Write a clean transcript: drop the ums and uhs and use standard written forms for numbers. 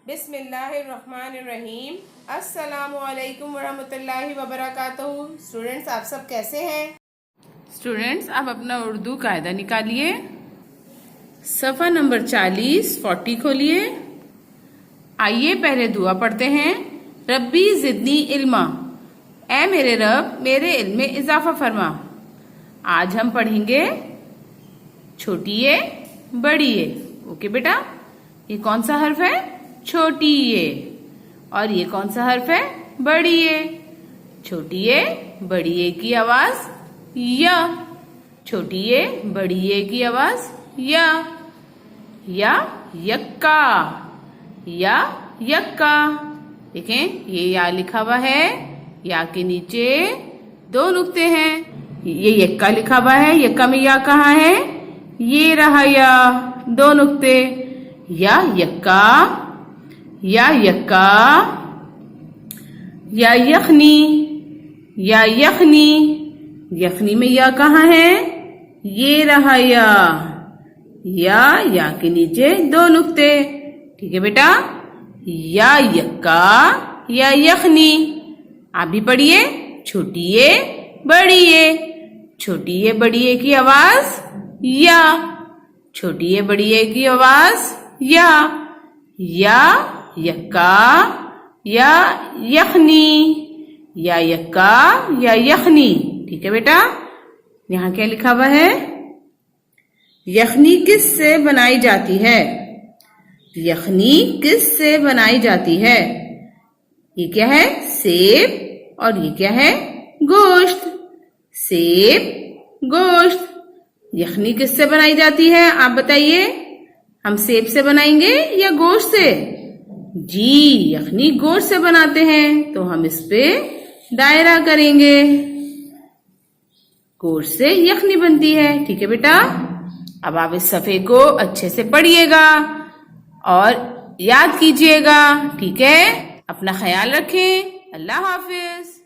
بسم اللہ الرحمن الرحیم۔ السلام علیکم ورحمۃ اللہ وبرکاتہ۔ اسٹوڈنٹس آپ سب کیسے ہیں؟ اسٹوڈنٹس آپ اپنا اردو قاعدہ نکالیے، صفحہ نمبر 40 کھولیے۔ آئیے پہلے دعا پڑھتے ہیں۔ ربی زدنی علما، اے میرے رب میرے علم میں اضافہ فرما۔ آج ہم پڑھیں گے چھوٹی اے بڑی اے۔ اوکے بیٹا، یہ کون سا حرف ہے؟ چھوٹی اے۔ اور یہ کون سا حرف ہے؟ بڑی اے۔ چھوٹی اے بڑی اے کی آواز یا، چھوٹی اے بڑی اے کی آواز یا یکا، یا یکا۔ دیکھیں یہ یا لکھا ہوا ہے، یا کے نیچے 2 نقطے ہیں۔ یہ یکا لکھا ہوا ہے، یکا میں یا کہاں ہے؟ یہ رہا یا، 2 نقطے۔ یا یکا، یا یکا، یا یخنی، یا یخنی۔ یخنی میں یا کہاں ہے؟ یہ رہا یا کے نیچے 2 نقطے۔ ٹھیک ہے بیٹا، یا یکا یا یخنی۔ آپ بھی پڑھیے، چھوٹی اے بڑی اے۔ چھوٹی اے بڑی اے کی آواز یا، چھوٹی اے بڑی اے کی آواز یا یکا یا یخنی، یا یکا یا یخنی۔ ٹھیک ہے بیٹا، یہاں کیا لکھا ہوا ہے؟ یخنی کس سے بنائی جاتی ہے؟ یخنی کس سے بنائی جاتی ہے؟ یہ کیا ہے؟ سیب، اور یہ کیا ہے؟ گوشت۔ سیب، گوشت۔ یخنی کس سے بنائی جاتی ہے؟ آپ بتائیے، ہم سیب سے بنائیں گے یا گوشت سے؟ جی، یخنی گوشت سے بناتے ہیں، تو ہم اس پہ دائرہ کریں گے۔ گوشت سے یخنی بنتی ہے۔ ٹھیک ہے بیٹا، اب آپ اس صفحے کو اچھے سے پڑھیے گا اور یاد کیجیے گا۔ ٹھیک ہے، اپنا خیال رکھیں۔ اللہ حافظ۔